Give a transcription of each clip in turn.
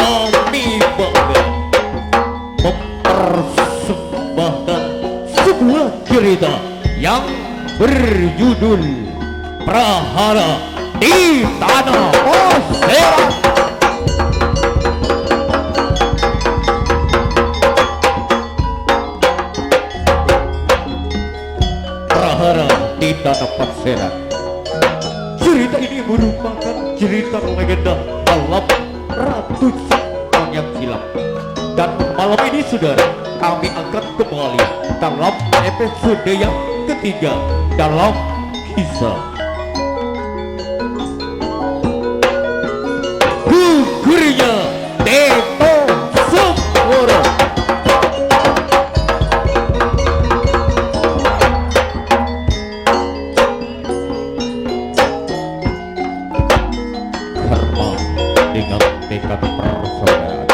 kami bangga mempersembahkan sebuah cerita yang berjudul Prahara di Tanah Pasir. Prahara di Tanah Paseran. Cerita ini merupakan cerita legenda alam Ratu Jepang yang silam. Dan malam ini saudara, kami akan kembali dalam episode yang ketiga dalam kisah Gugurnya Teto Sukmoro. Karma dengan tekad persaudaraan,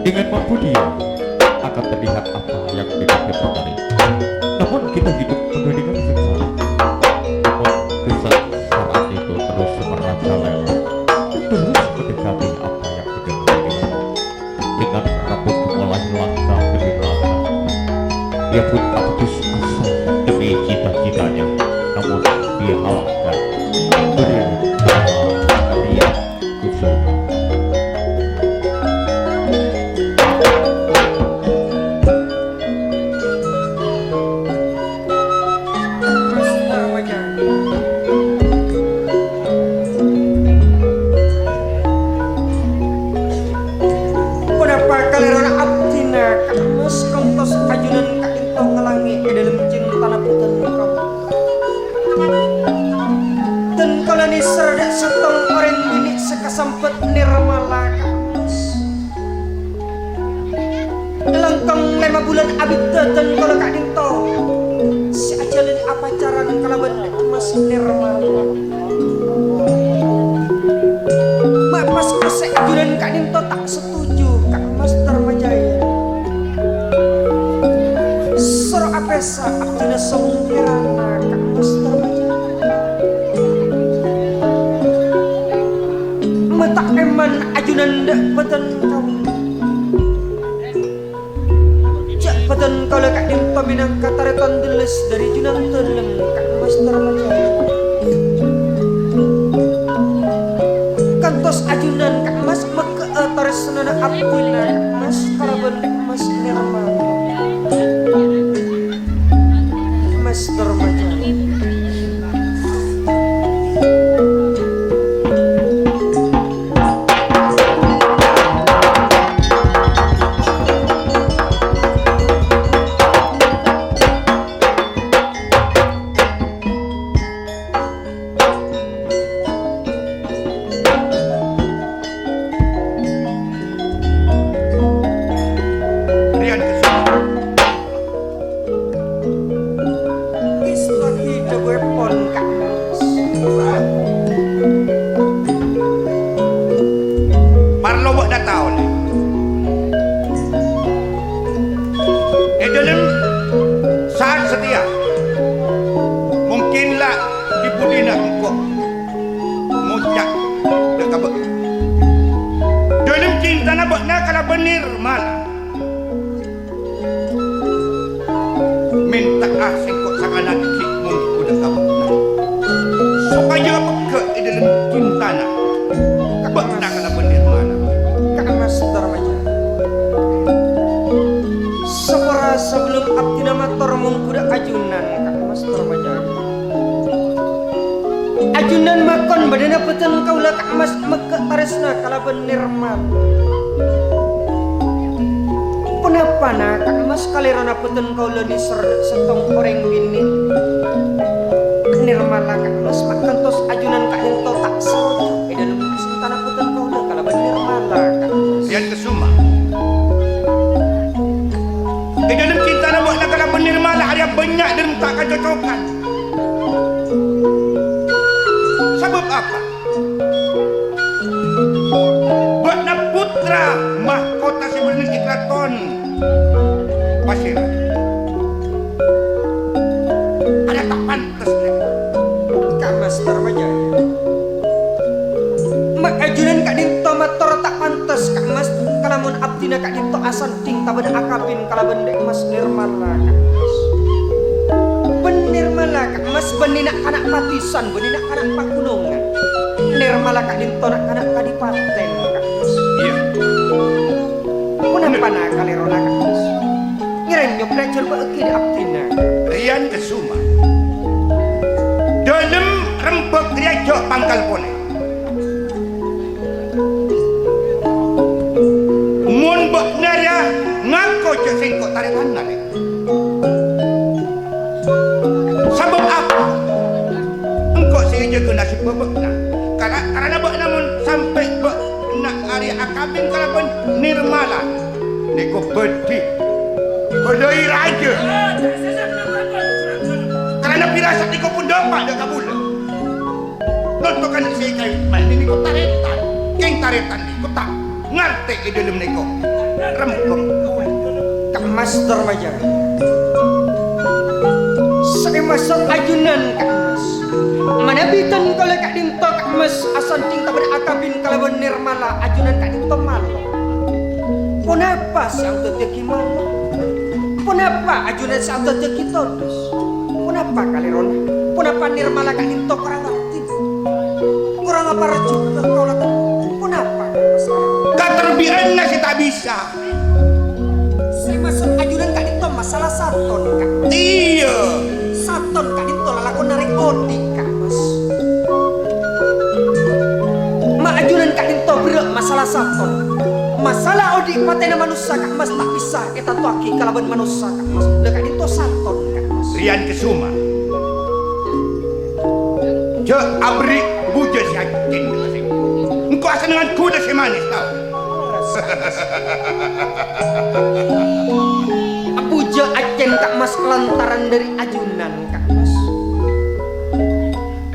dengan mampu dia akan terlihat apa yang kita cari. Namun kita hidup penuh dengan sengsara. Namun kesengsaraan itu terus merajalela, terus mendekati apa yang kita inginkan. Dengan rambut mulai langkah demi langkah, dia pun tak putus asa demi cita-citanya. Namun dia halangkan berdiri dia kusut. Sempet nirmala kamus langkang 5 bulan abid dan kalau kak dinto si ajalin apa cara kalaban mas nirmala mak pas kese ajudan kak dinto tak setuju kak mas Dharmajaya soro apesa abdina songkirana kak mas Dharmajaya tak eman ajunan dak beten kau jak beten kau lekak dinto minang kataretan deles dari junan teleng kak mas Dharmajaya kantos ajunan kak mas meke taresnana abdina kak mas karaban mas nirmala mas Dharmajaya minta asing kok sakana ikik mung udah kabuk supaya peke di dalam cintana kabuk nak kena bener mana kak mas Dharmajaya separa sebelum abdi nama tormung kuda ajunan kak mas Dharmajaya ajunan makon badana peten kaulah kak mas meke taresna kala bener man kenapa nak kak mas kalirana peten kaulah ni setong orang bini nirmala kak mas makantos ajunan kak dinto tak sarojo di dalam kesentana peten kaulah kala bener mala kak mas yang kesuma di dalam cinta nama nak kala bener mala ada banyak dan tak kecocokan. Sebab apa? Buat putra mahkota sebenarnya ikraton pasir ada tak pantas nih kak mas Dharmajaya mak ajunan kak dinto mator tak pantas namun abdina kak dinto asanting tabada akapin kalaban dek mas nirmala kak mas. Benirmala kak mas beninak kanak patisan beninak kanak pagunungan. Nirmala kak dinto nak kanak kadipaten kak mas. Iya. Kenapa nak kalerona kak mas? Ngirenyo belajar beeki di abdina. Rian Kesuma. Dalam rembek gereja Pangkal Pone. Mun baknaya ngako je singkot tarik tangan. Sebab apa? Engkau saja ke nasib bebekna. Karena bak namun sampai bak nak hari akabin kalaban nirmala. Neko bedi. Kodoi raja. Karena pirasat niko pun dapat dah kabul. Nontokan si kai mai ni niko taretan. Keng taretan niko tak ngerti di dalam niko. Rempong. Kak mas dermaja. Saya masuk ajunan kak mas. Mana bitan kalau kak dinto kak mas asanting tabada akabin kalaban nirmala ajunan kak dinto malu. Kenapa siang teteki malu? Kenapa ajunan siang teteki todus? Kenapa kaliron? Kenapa nirmala kak dinto kurang aktif? Kurang apa juga kau lakukan? Kenapa kak mas? Keterbian nasi tak bisa. Saya masuk ajunan kak dinto masalah saton kak. Iya. Saton kak dinto lalakon narik odik kak mas. Ma ajunan kak dinto berak masalah saton. Masalah odik patena manusia kak mas tak bisa kita tuaki kalaban manusia kak mas. Lah kak dinto saton kak mas. Rian Kesuma. Je abri buja si anjing. Engkau asal dengan kuda si manis tau. Puja acen kak mas lantaran dari ajunan kak mas.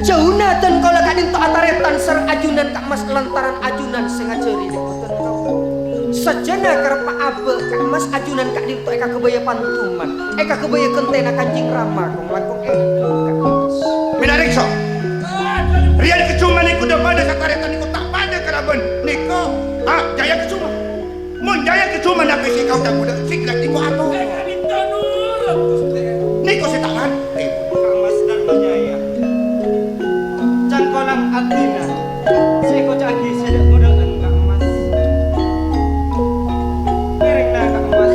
Jauhna dan kalau kak dinto ataretan ser ajunan kak mas lantaran ajunan sengajeri dek betul kau. Sajana karpa abe kak mas ajunan kak dinto eka kebaya pantuman, eka kebaya kentena kanjing rama kong langkong eko kak mas. Minarikso. Rian Kesuma ni kuda pada sataretan ni tak pada kalaban. Niko, Jaya Kesuma. Mun Jaya Kesuma nak besi kau tak kuda siklat niko ato. Niko si tak ngerti. Kak mas Dharmajaya. Cangkolang atina. Seko cagi sedak mudaan kak mas. Miring na kak mas.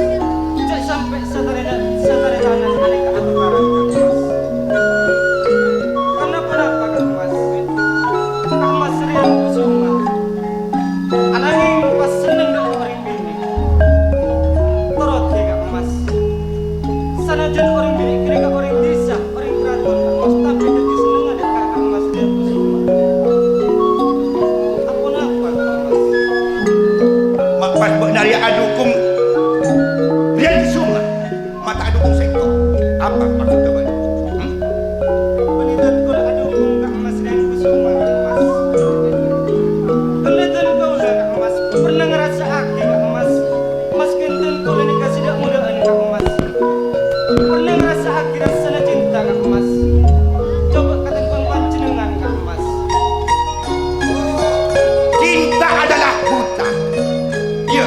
Cak sampai sataredanan kali kak atukaran kak mas. Kenapa kak mas? Kak mas Rian Kesuma. Ananging pas seneng dak orang bini. Torot ya kak mas. Sanajan orang bini kira kak orang desa, orang keraton kak mas. Tapi jadi seneng ada kak mas Rian Kesuma. Apa napa kak mas? Mak pas benaria adukum Rian Kesuma. Mata adukum seko. Apa maksudnya bang? Penitan ko na adukong kak mas Rian Kesuma kak mas. Penitan ko na kak mas. Pernah ngerasa aki kak mas. Mas kenten ko na nikasih dak mudaan kak mas. Pernah ngerasa aki rasa na cinta kak mas. Coba kata kong panjenengan kak mas. Cinta adalah buta. Ya.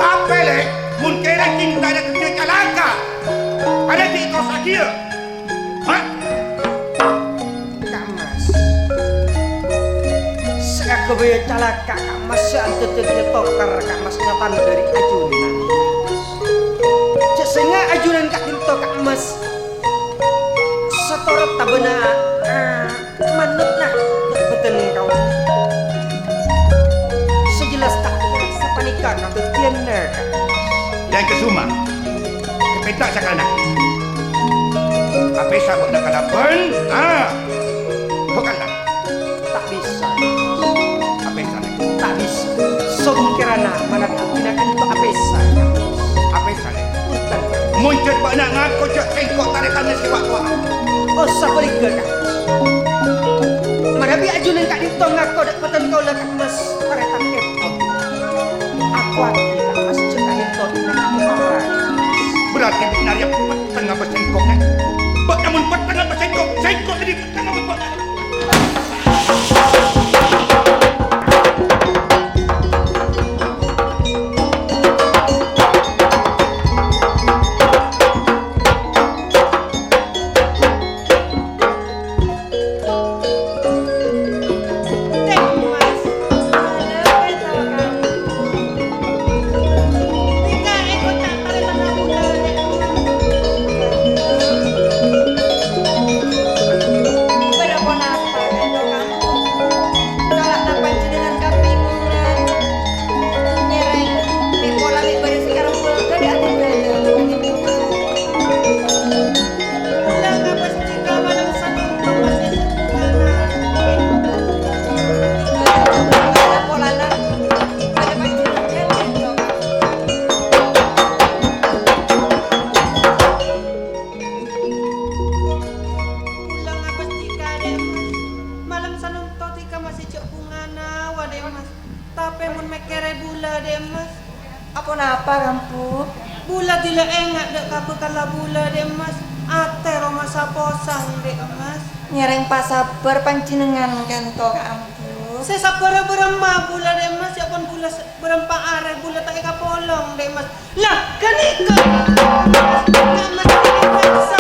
Tapi leh, mungkin cinta ada kerja calaka. Ada di kau sakit. Hah? Kak mas. Saya kebaya calaka kak mas. Seantet-antet tokar kak mas nyatan dari ajunan. Cek sehingga ajunan kak dinto kak mas. Setorot tabena manut nah betul kau. Sejelas tak terasa panika kau tiada kak. Yang Kesuma. Kepetak sakana. Apa sabuk nak kalapan? Bukanlah. Tak bisa. Apa sabuk? Tak bisa. Songkirana mana tak gunakan itu apesa. Apa sabuk? Hutan. Muncul pak nak ngaku cak sengkok tarikan ni siwak tua. Oh sabarika kak. Mana bi ajunan kak dinto ngaku dak peten kau lah kak mas karetan kepo. Aku aki kak mas cekak dinto tina kak orang. Berarti benar yang tengah bersengkok ni. Bak namun tengah bersengkok. Sengkok tadi tengah bersengkok. mun mekere bula deh mas. Apa napa Rampu? Bula dila enggak dek kaku kala bula deh mas. Ate roma saposang deh mas. Nyereng pasabar pancinengan kan to Rampu. Saya sabar beremah bula deh mas. Ya pun bula berempat are bula tak eka polong deh mas. Lah kan ika. Kamu ini paksa.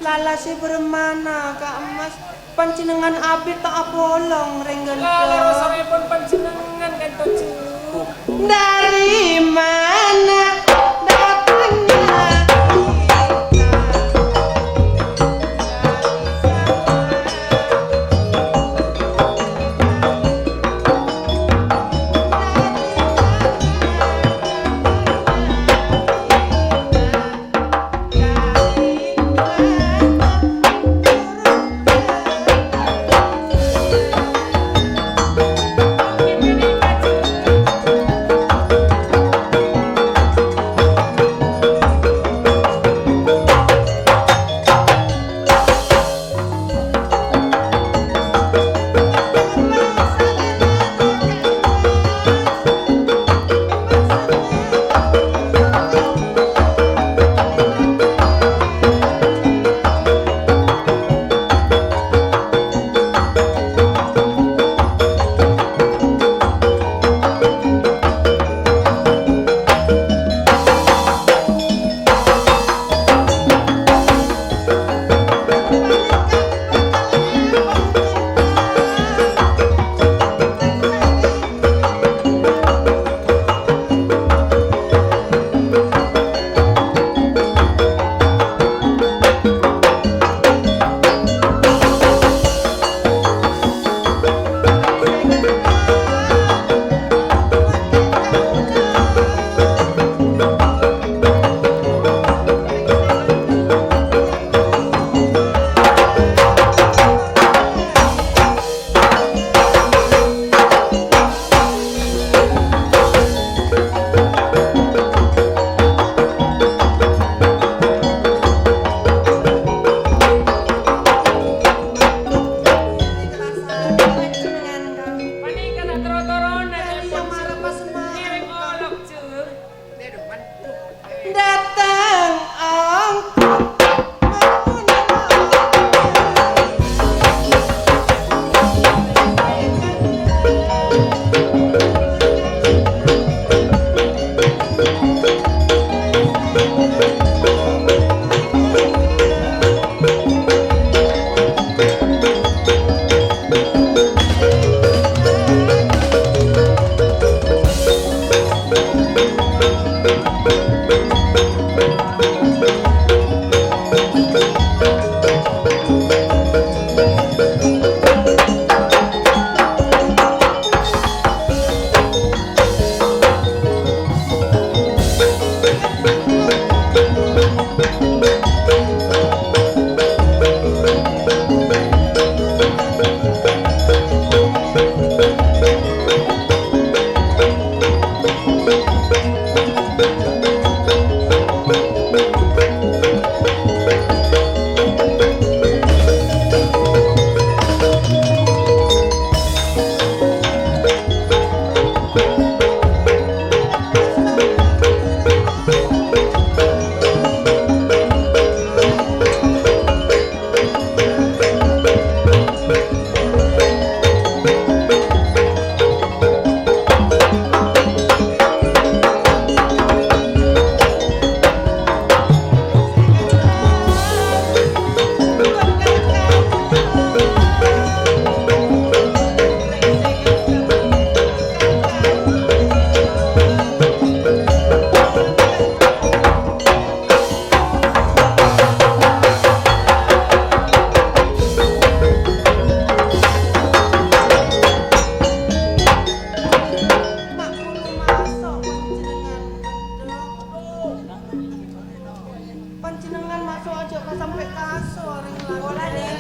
Lala si bermana Kak Mas pancinengan abi tak apolong renggan Lala rasanya pun pancinengan kan tocu. Dari mana datangnya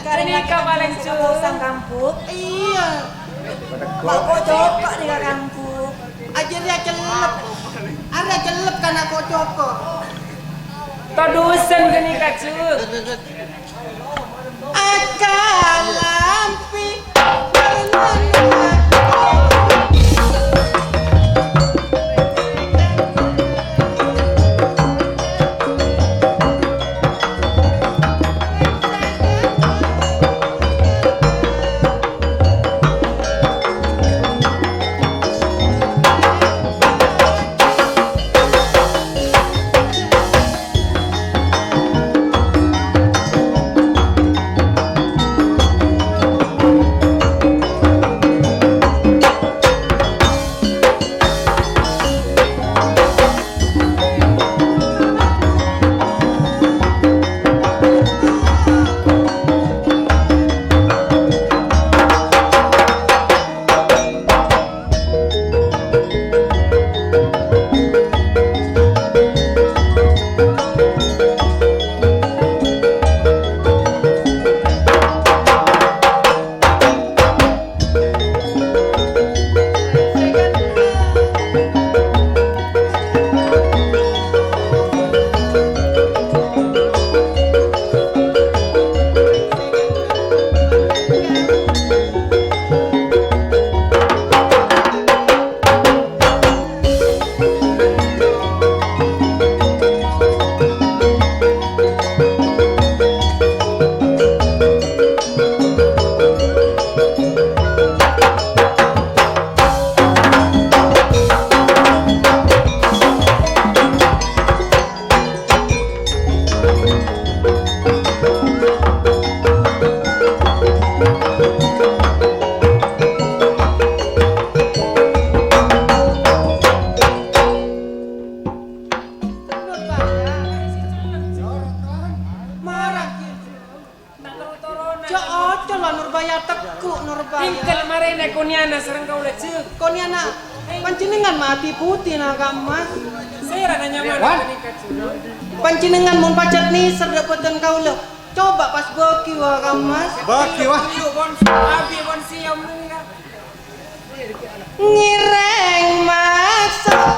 Menikah paling cuk. Sang kampung. Iya. Pak kok cocok di kampung. Aja dia celep. Ada celep kan aku cokok. Todusen menikah cuk. Akal lampi. Tinggal marene koniana sareng kau lecek. Koniana panjenengan mati putih naga mas. Saya nanya mana menikah cuk. Panjenengan mun pacat nih serdepetan kau le. Coba pas beki wa mas. Baki wah. Yuk bon abi bon siam menikah. Ngireng masuk.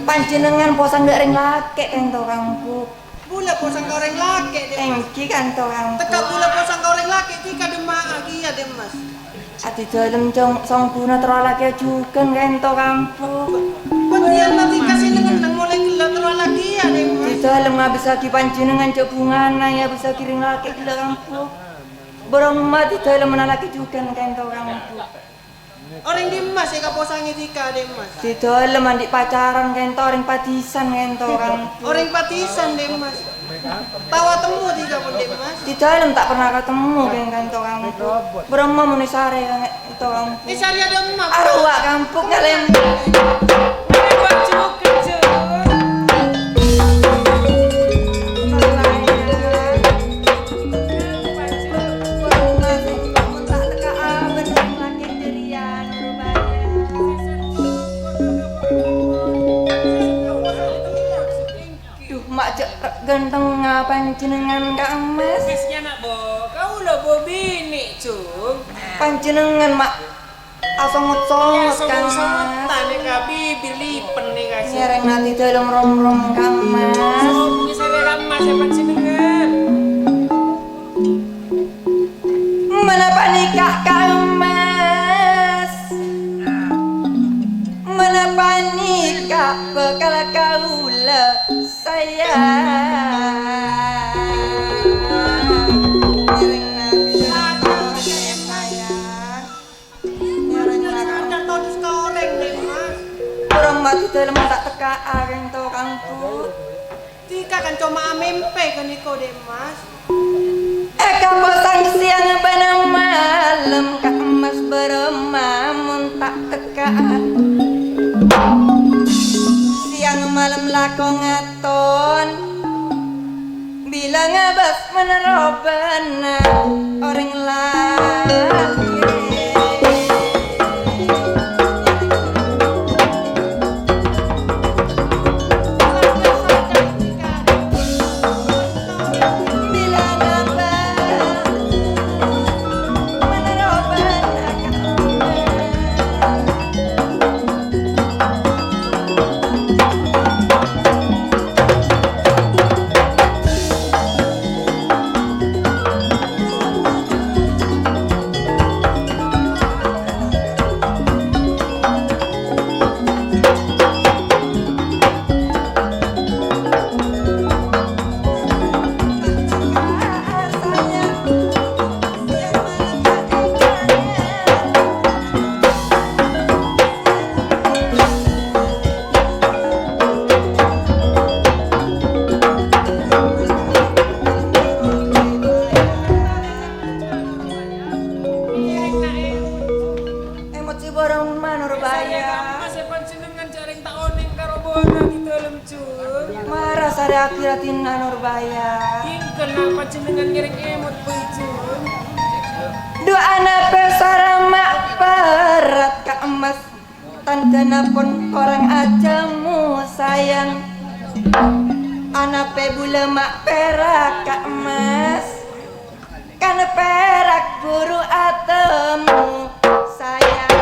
Panjenengan posang gak ring lake ento kampung. Bula po sang orang laki deh mas. Engki kan to kang Teka bula po sang orang laki tika demak lagi ya deh mas. ati dalam song puna terolak ya juga kan to kampung Pentian nanti kasih nang mulai gila terus lagi ya deh di mas. dalam nggak bisa kipancinengan cek bungana ya bisa kiring laki gila kampung borong mati dalam menalaki juga kan to kampung Orang di mas ya kaposangi tika deh mas. di dalam mandi pacaran kan to orang patisan kan to kampung Orang patisan deh mas. Tawa temu tika pun deh mas. di dalam tak pernah ketemu kan to kampung borong mau menisare kan to kampung Isari ada emak. arwah kampung kalian Hebat juga cuk. Ganteng ngapain jenengan Kak Mas? Kasnya nak bo, kau lo bo bini cuk. Panjenengan mak Ya asongot-songot Kang sama-sama Mas. tane ka bibir lipen nih kasih. Nyereng nanti dalam rom-rom Kang Mas. Punya saya ramah saya pancinengan. Menapa nikah Kang Mas? Menapa nikah bekal kaula sayang? Nyereng nanti sayang. Nyereng nanti Ada tau di sekoreng deh mas. orang mati dalam tak teka areng to Kang Put. Tika kan cuma amempe kan iko deh mas. Eka posang siang benang malam Kak Mas beremamun tak teka siang malam lako ngaton bila ngabas menerobana orang lagi bila ngabas menerobana emosi borong manur baya Saya pancinengan jaring tak oning karo bona di dalam cuk. marah sare akhiratin anur baya Tingkel nak pancinengan ngiring emot cuk. dua anak besar mak berat Kak Emas tandana pun orang ajamu sayang anak pebule mak perak Kak Emas kan perak buru atemu sayang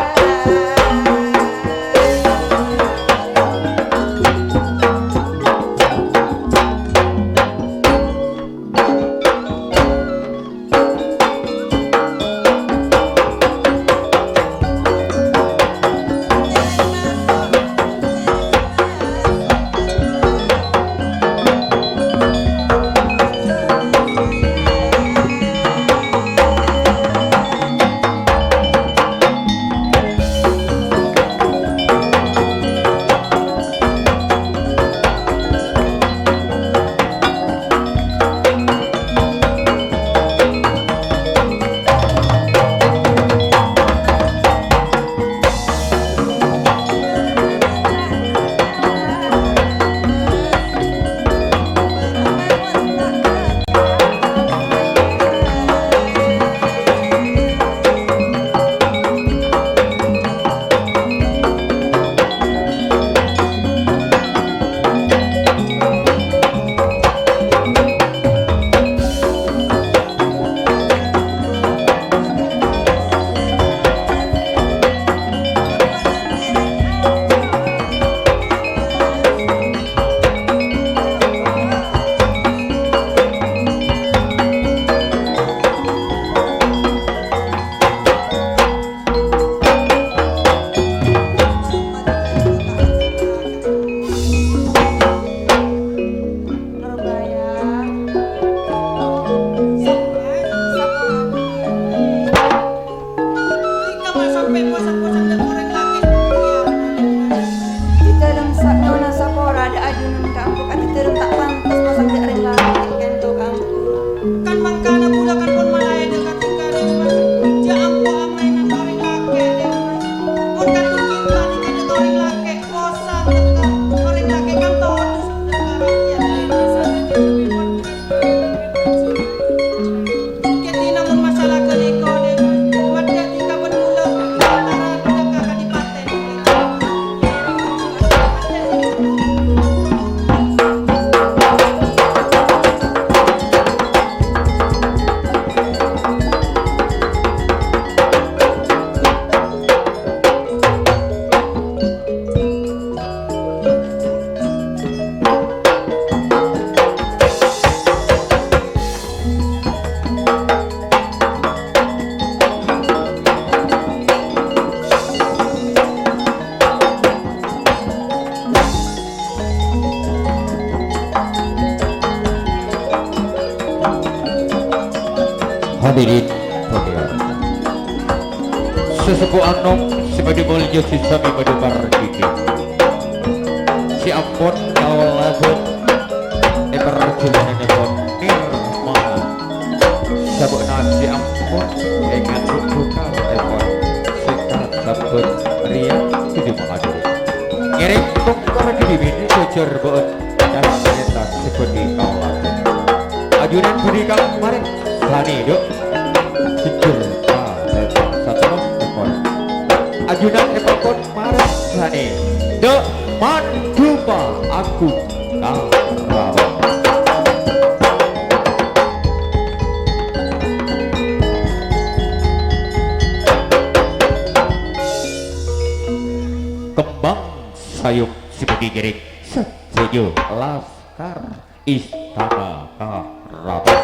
Hadirin saudara, sesepuh anom sebagai mulia sisa mimadu parjiki si ampun kawal lagun perjuangan pun nirmala sabuk nasi ampun dengan buka epon sekat sabun ria tujuh mengaduri ngiring tungkar di bibir kejar buat dan menyetak seperti kawal ajudan berikan kemarin Lani duk sejur satu ekor ajudan ekor marah Lani duk mandupa aku karaba kembang sayup seperti giring setuju laskar istana karaba.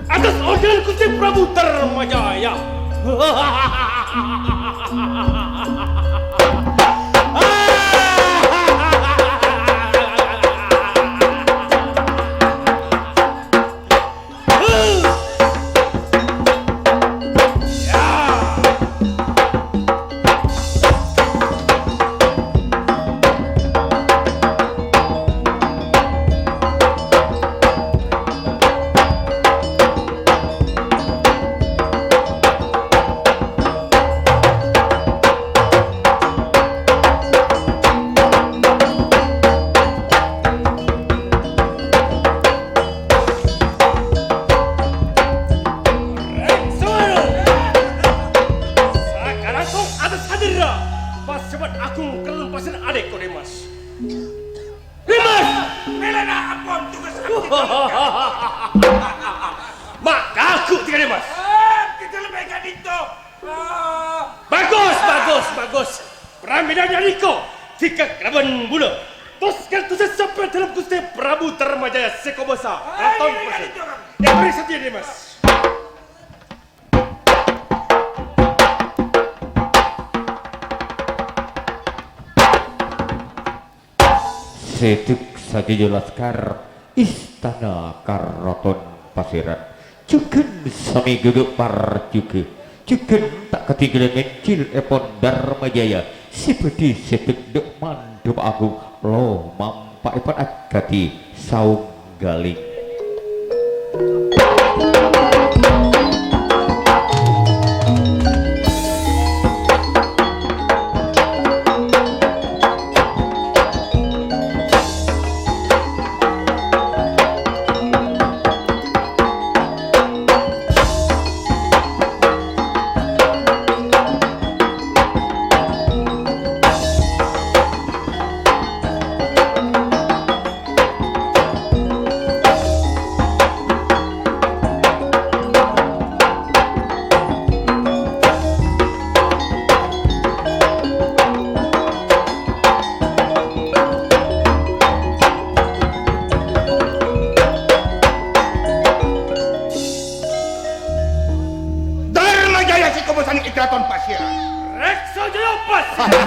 Atas orderan Gusti Prabu Dharmajaya. Bagus. Pramedanya Niko jika keraban bula. Toskan tu sampai dalam Gusti Prabu Dharmajaya Sekobasa. Atau yang beri setia ni mas. Seduk saja laskar istana Karaton Pasiran. Jugen sami guguk par juga. Jugen tak ketinggalan mencil epon Dharmajaya. Seperti seduk dek mandup aku lo mampak epon agati saung galing. si Kobosan Ikraton Pasiran. Rekso Jaya Pasir.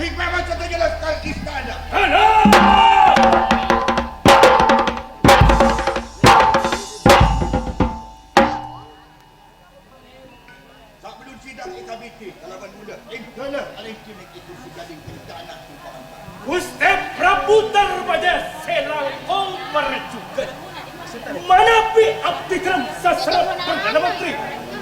Hikmah macam tu jelas kal istana. Tak belum sidang IKBT kalaban muda. Itulah alih kini itu segading istana tumpahan. Gusti Prabu Darmaja selangkong merejukan. Manapi abdi dalam sastra Perdana Menteri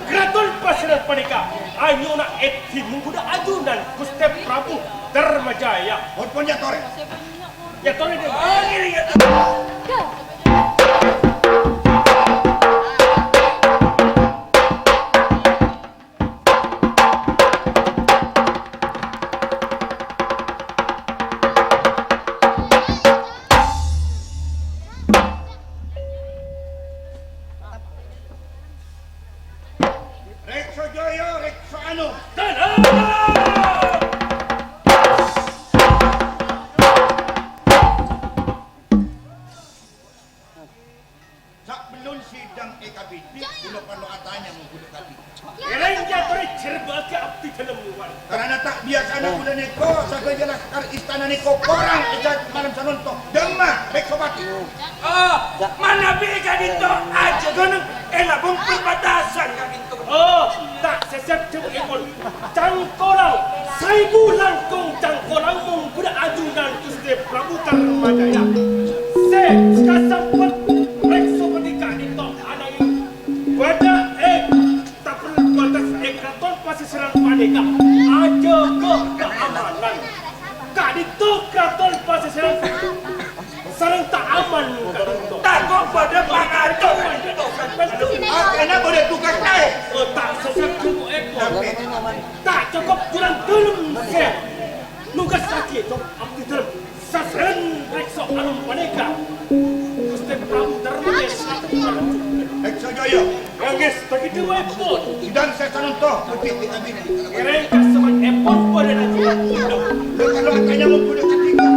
Keraton Pasiran Panika anyuna eti mengguda ajunan Gusti Prabu Darmajaya. Pun ya tore. Ya tore dia. Gini ya. Rekso Jaya, Rekso Anu. Tak belum sidang IKBT belum perlu atanya menggunakan kali. Keren dia tore cerba ke abdi dalam luar. Karena tak biasa anak muda neko, saya jelas kar istana neko korang ejak malam sanonto. Demah Rekso Pati. Oh, mana bega dito aja gunung elah bung perbatasan kan itu. Oh, tak sesat cemu ekor. Cangkolang, saibu langkung cangkolang mengguda ajunan Gusti Prabu Darmajaya. Kasampat Rekso Panika dito anak ini. Wada tak perlu batas Keraton Pasiran Panika. Aja ke keamanan. Kak dito Keraton Pasiran sarang tak aman kak dito. Takut pada pangato. Kena boleh tugas naik. Oh, tak sesat cemu ekor. Tak cukup jalan tulung se. Nugas lagi tu abdi dalam sasaran Rekso Anu Panika. Gusti Prabu Darmajaya selangkong. Rekso Jaya, Rangis begitu epon. sidang saya sanonto putih IKBT. Keren kasaman epon pada ajunan muda. Lo kalau atanya menggunakan tiga.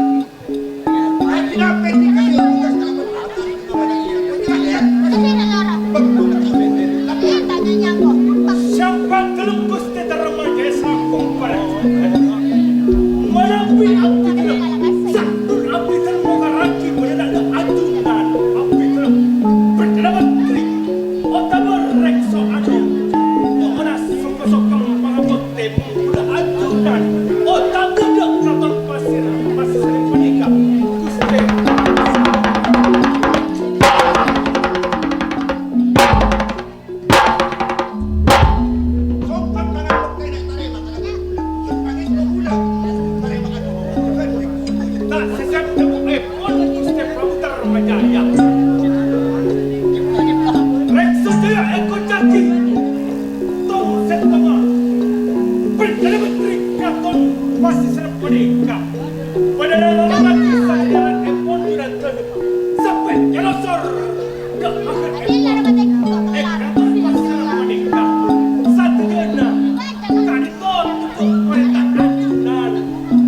Tidak penting kali tugas kalaban atas itu banyak Siapa gelung Gusti Darmajaya selangkong pada Manapi abdi dalam satu abdi dalam mengaraki pada ajunan abdi dalam Perdana Menteri Otabar Rekso Anu. Mana sokong-sokong mengabot temu pada ajunan Otabar Keraton Pasiran Panika. Gusti Sopan tangan bukti nak tarik masalah. Pangis berbulan. Tarik makan. tak sesat cemu epon Gusti Prabu Darmajaya. Rekso Jaya Eko Jaki Tong Setengah Perdana Menteri Keraton Pasiran Panika. Pada dalam kisah jalan epon dan tenu sampai elosor ke akhir epon. Keraton Pasiran Panika satu jena tak diton untuk perintah ajunan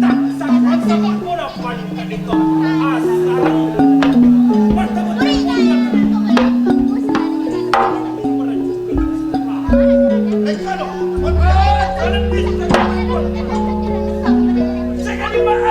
tak sangat sama bola panika diton asal bertemu Rekso Anu. kalau bisa sekali mah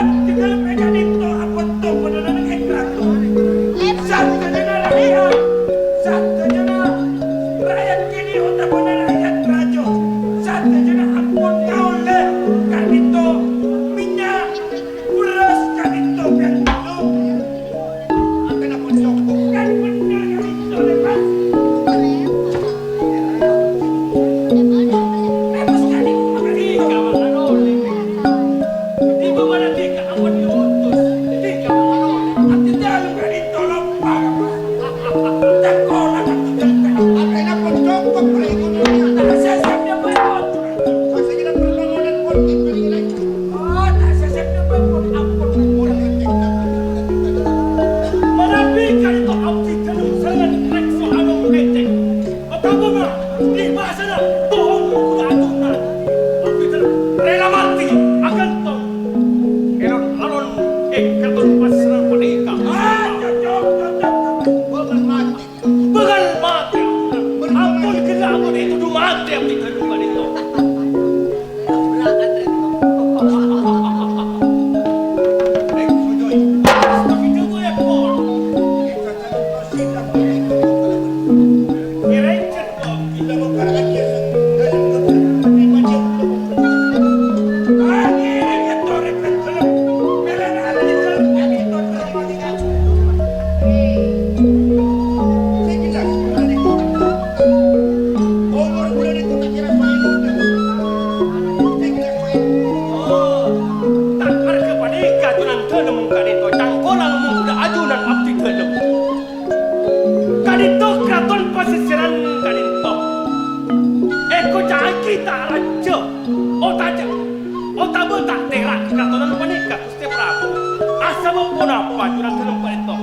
Junan Dalam Paito,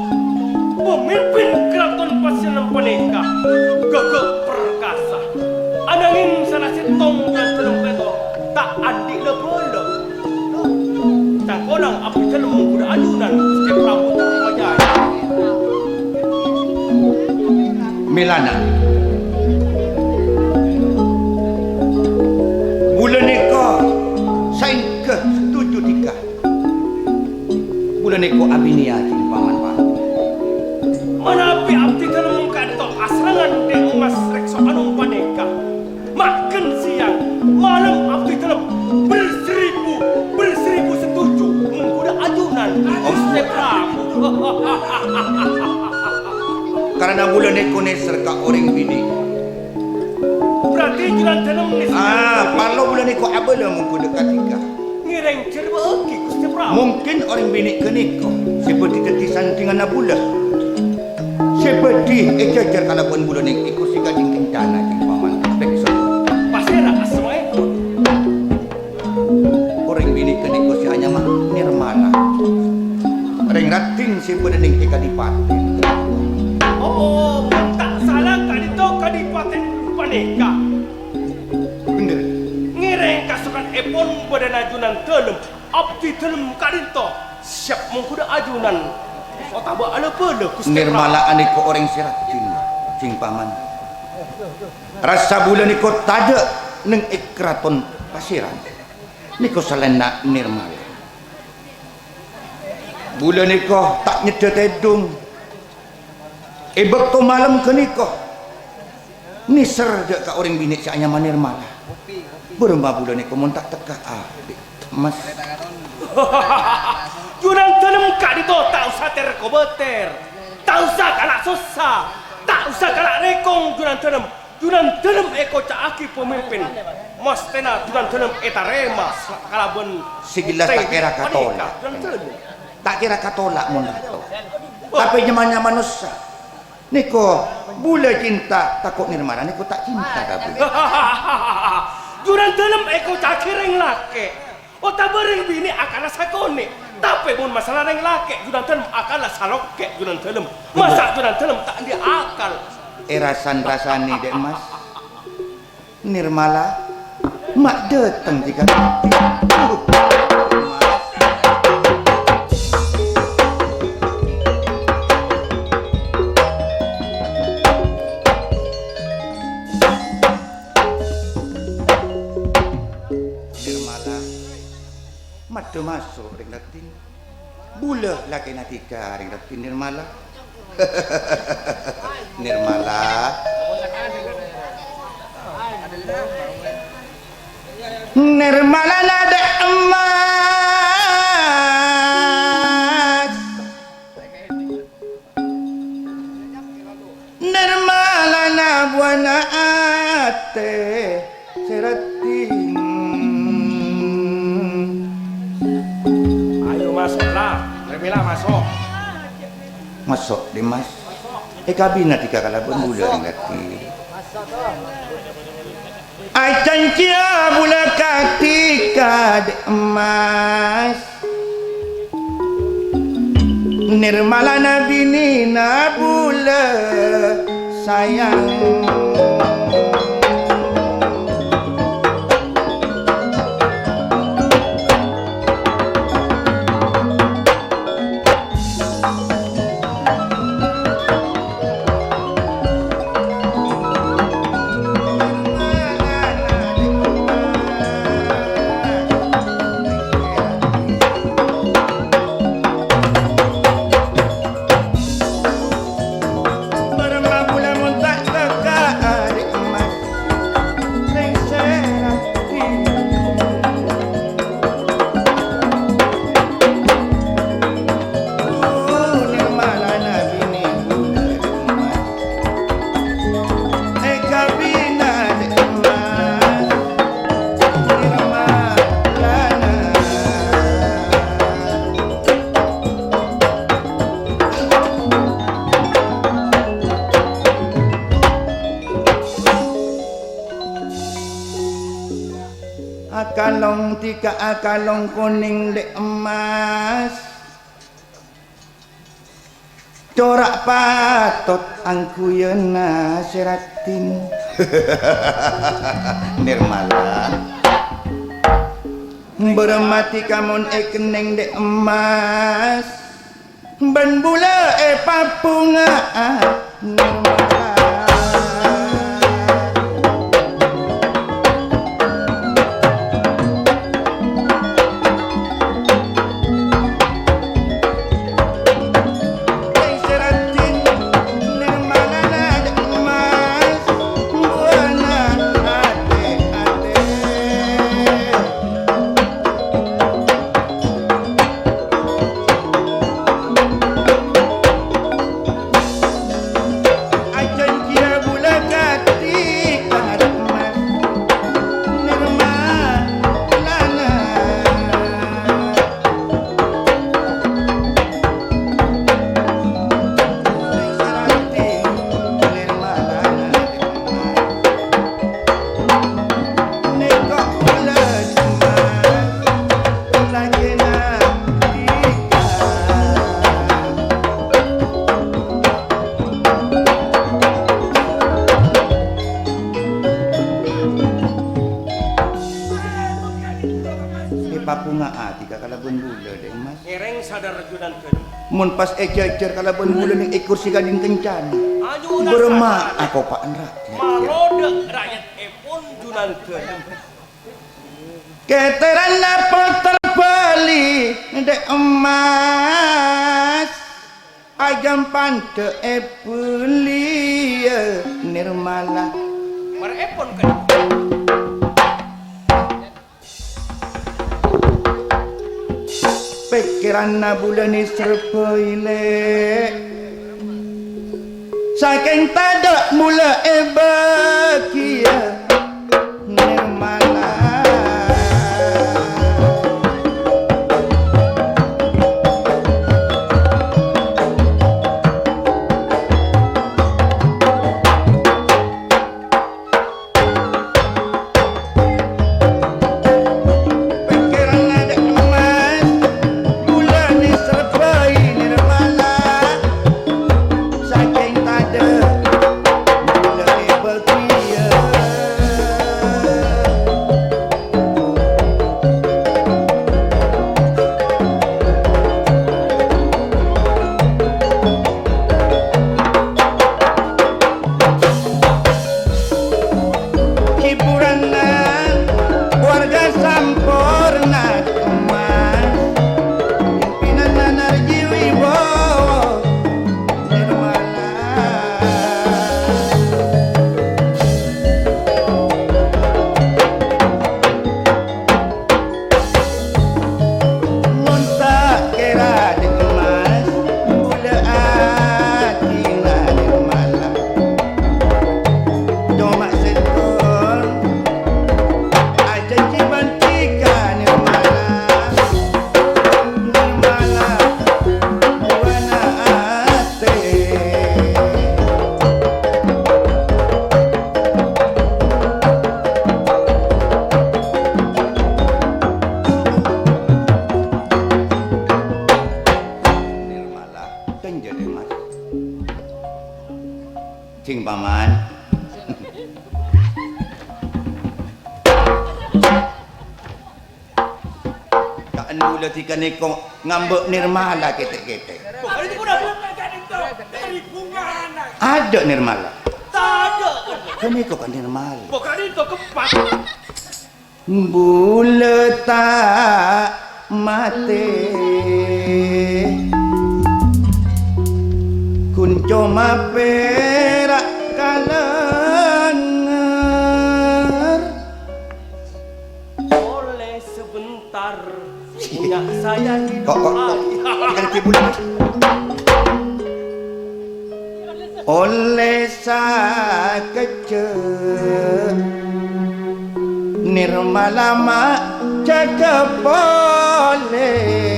pemimpin keraton Paselan Paneka, gagah perkasa. Anangin salah setong Junan Dalam Paito tak adik lebolo. Tangkolang api dalam mengkuda adunan setiap Prabu Tarimajaya. Milana. Bulan eko sain ke setuju tika. Bulan eko abinia cing paman pak. Manapi abdi dalam mengkanto asrangan de emas rekso anung paneka. Makan siang, malam abdi dalam berseribu setuju mengkuda ajunan Gusti Prabu. Karena bulan eko neser ka orang bini. Berarti Junan Dalam ni Kalau bulan eko abala mengkuda katika. ngireng cerba oki Gusti Prabu. Mungkin orang bini keniko seperti tetisan dengan abula. Seperti ejajar kalau pun bulan eko si gading kencana cing paman pekso. Pasira asma itu. Orang bini keniko si hanya mah nirmala. Orang rating si bulan eko kadipaten. Oh, tak salah kadito kadipaten Paneka. Bener. Ngireng kasukan epon badan ajunan Dalam abdi dalam kadito siap mengkuda ajunan. Otaba ala pele Gusti Prabu. Nirmala aniko orang siratin cing paman. Rasa bulan niko tada neng ikraton pasiran. Niko salena nirmala. Bulan niko tak nyedet edung. Ebek to malam ke niko. Niser dek ka orang bini si anya nirmala. Beremba bulan niko mun tak teka mas. Junan Dalam kadito tak usah terkobeter. Tak usah kalak susah. Tak usah kalak rekong Junan Dalam eko caaki pemimpin. Mas tena Junan Dalam etarema kalaben Sigilas tak kira katolak. Junan Dalam. Tak kira katolak mun dato. Tapi nyaman manusia. Niko bule cinta takut nirmala niko tak cinta kabeh. Junan Dalam eko cakireng lake. Ota bereng bini akan sakone. Tapi mun masalah reng lake Junan Dalam akan saloke Junan Dalam. Masa Junan Dalam tak dia akal. Erasan rasani dek mas. Nirmala mak datang jika Madu masuk ring datin. Bulah laki natika ring datin nirmala. Nirmala. Nirmala nada emas. Nirmala na buana ate serating. Masuklah, Nirmala masuk. Masuk di mas. Kabina tiga kala bulan ngati. Ai cancia bula katika de emas. Nirmala nabini na bula sayang. Akalong tika akalong kuning de emas. corak patot angku yena seratin Nirmala bermati kamun keneng de emas ben bula papunga Nirmala papunga ati kakalabon bula de mas Ngereng sadar junan ke. mun pas ecer kalabon bula ning ekor si gading kencan Ajunan berma aku pak rakyat Marode rakyat epon junan ke. keteran apa terbeli de emas ajam pante epuli Nirmala Mar epon ke. pikiran na bulan ni serpoile saking tada mula bakia Nirmala cing paman kaan mula tika niko ngambek Nirmala kete-kete Bukan itu udah bunga kan itu. Dari bunga anak. ada Nirmala Ada. kan niko kan Nirmala Bukan itu kepak. buleta mate kunco perak kalengar Oleh sebentar punya saya hidup kok lagi. kan kibulan oleh sakece Nirmala mak cakap boleh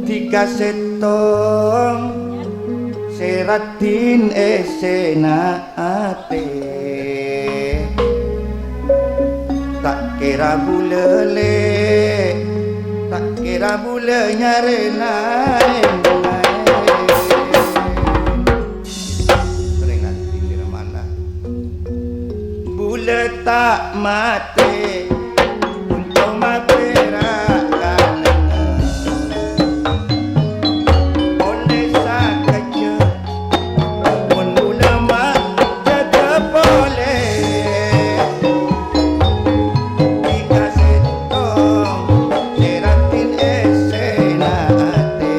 tika setong seratin esena ate tak kira bulele tak kira bule nyari naik sering nanti di mana bule tak mati untuk mati rakan oleh sakitnya pun bule mak jaga boleh dikasih tong seratin esena hati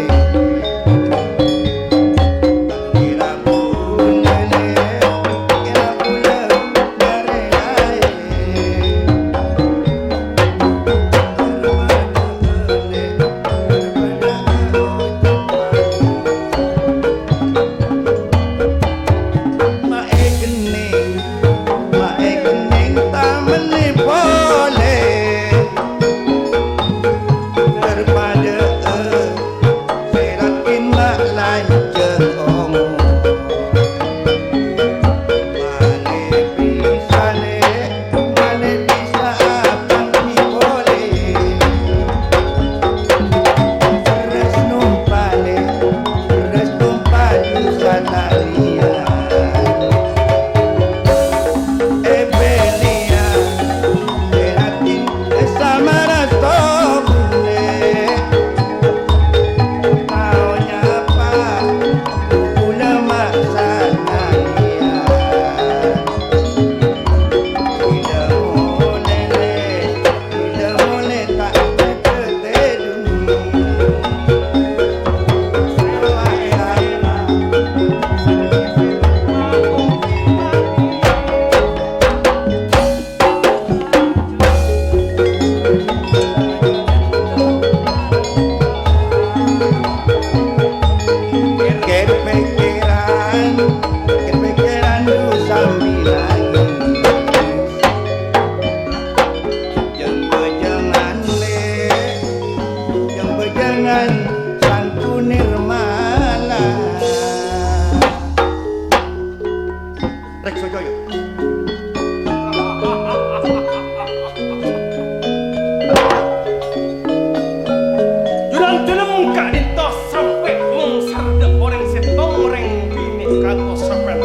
kira bule kira bule dari air Mae gening tak meni boleh daripada seratin mak lanjut omong Mane bisa abang ni boleh Terus numpale sataria Ebelia seratin sama rastobule taunya apa ulama sanaya tidak boleh tak tertedu kepikiran lu sambil lagi yang bejangan sangku nirmala Rekso Joyo Jurang dalam kak dito sampai mengsar de orang setong orang bini kanggo sampai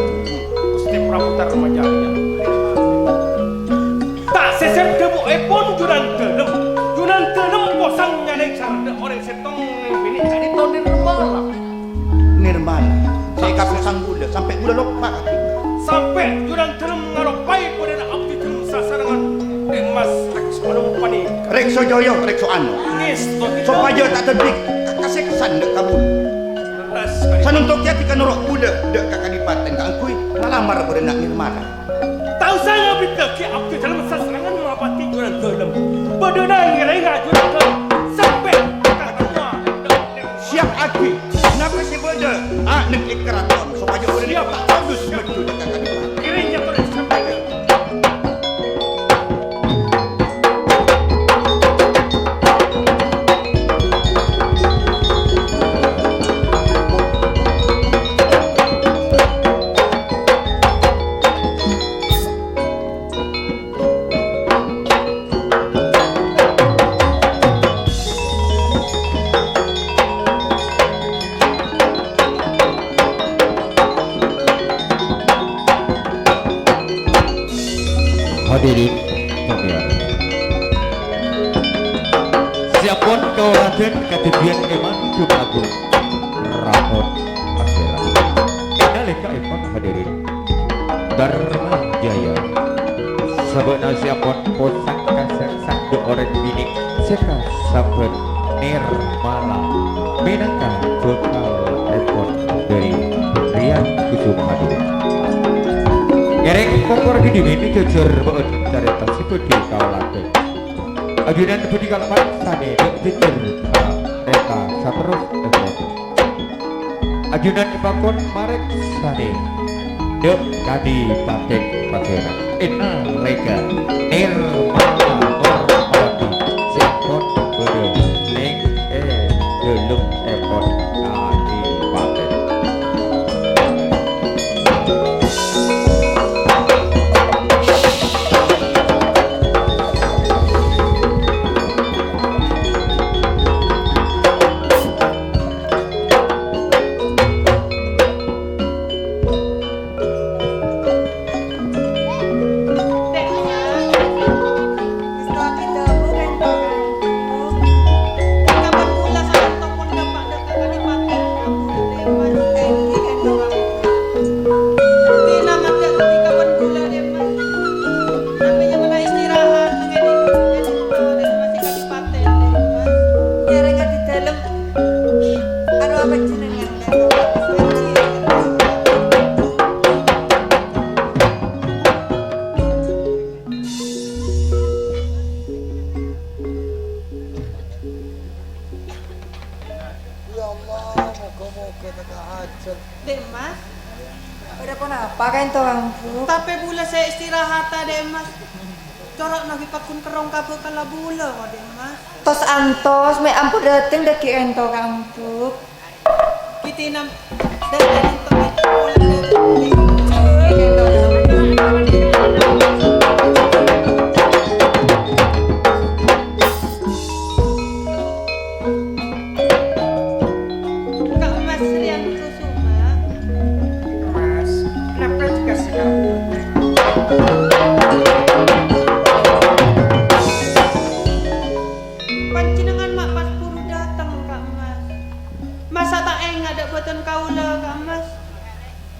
Gusti Prabu Tarmajaya. Tak sesep debu epon jurang dalam posang nyadeng sar de orang setong orang bini kak dito nirmala. Nirmala saya kapal sang bule sampai bule lupa Sampai jurang dalam ngaropai pada abdi dalam sasarangan Mas Rekso Panik. Rekso Joyo Rekso Ano Ngesto supaya tak terdik kasih kesan dek kamu Leras kali. sanuntok ya tika norok bule dek kakadipaten kangkui ngalamar berenak nirmala Tahu saya berita ke abdi dalam sasarangan mengapati jurang dalam. Berdua ngira jurang dalam sampai katanya. siap aki kenapa si bode nek ikraton supaya berenak tak bagus betul dek kakadipaten Kirinya terus sampai ke. Hadirin sekalian, siapun kau raden kejadian eman dumagung rapot akhira nalika ipun hadirin Dharma Jaya sabana siapun posang kasang sangdo orang bini seka saben nirmala minangka bekal epon dari Rian Kusuma hadirin Ngereng kokor gini ini jujur banget dari tasik di kawalan. Ajudan budi kalaman sane dek jujur reka saterus dek. Ajudan ipakon marek sane dek kadi patek patera. Ena reka nirmala hormati siapon bede neng delum epon kadi patek. Dek Mas. Udah pun apa kan itu Ampuk? Tapi bula saya istirahat Dek Mas. Corak nagi pakun kerong kabel kala bula kok Dek Mas. Tos antos, me Ampuk dateng dah ki ento Ampuk. Kitinam dan untuk itu Kak Mas Rian Kusuma. Mas, kenapa juga sih kamu? Pancinengan mak pas puru datang Kak Mas. Masa tak ada buatan kaula Kak Mas.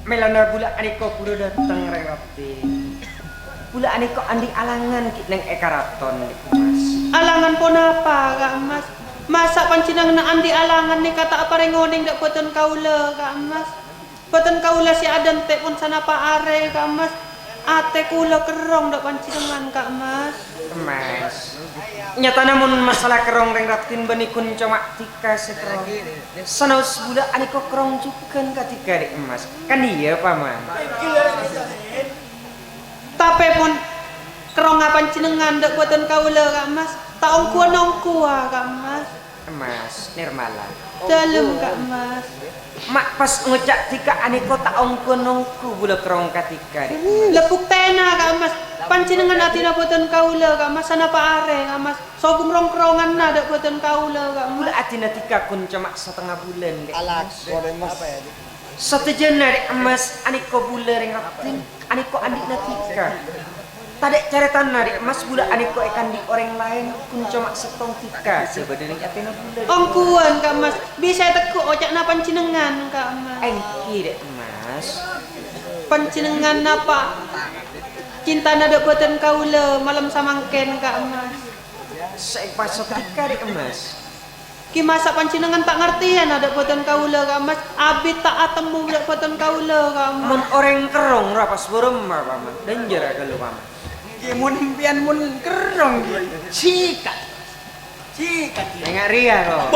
Melana bula aniko kudu datang rewati. Bula aniko andi alangan ki neng ekaraton Mas. Alangan pun apa Kak Mas? Masa pancinang na andi alangan ni kata apa rengoning dak buatan kaula Kak Mas. Buatan kaula si adan te pun sana pa are Kak Mas. Ate kula kerong dak pancinangan Kak Mas. Mas. Nyata namun masalah kerong reng ratin benikun cuma tika sekerong. Sanaus bula aniko kerong jukan katika dek Mas. Kan iya paman. Tapi pun kerong ngapan cinengan dak buatan kaula Kak Mas. Taong kuah Kak Mas. Mas Nirmala. Dalem Kak Mas. Mak pas ngejak tika aniko taong kunongku bula kerong katika dek. Lepuk tena Kak Mas. Pancinengan atina buatan kaula Kak Mas. Sana pa are Kak Mas. Sogum rong-kerongan na dak buatan kaula Kak Mas. Bula atina tika kun cuma setengah bulan dek. Satu jena dek Mas aniko bula reng ratin. Aniko adik natika. Tadek caretan narik Mas bula aniko ikan di orang lain kun cuma setong tika sebenarnya atina bula. Ongkuan Kak Mas. Bisa teku ojak na pancinengan Kak Mas. Engki dek Mas. Pancinengan napa? Cinta nada buatan kaula malam samangken Kak Mas. Sepas tika dek Mas. Ki masa pancinengan tak ngertian ada buatan kaula Kak Mas. Abi tak atemu budak buatan kaula Kak Mas. Mun orang kerong rapas beremah paman. Danger kalau paman. Mun impian mun kerong sikat. Sikat. Nengak ria kok.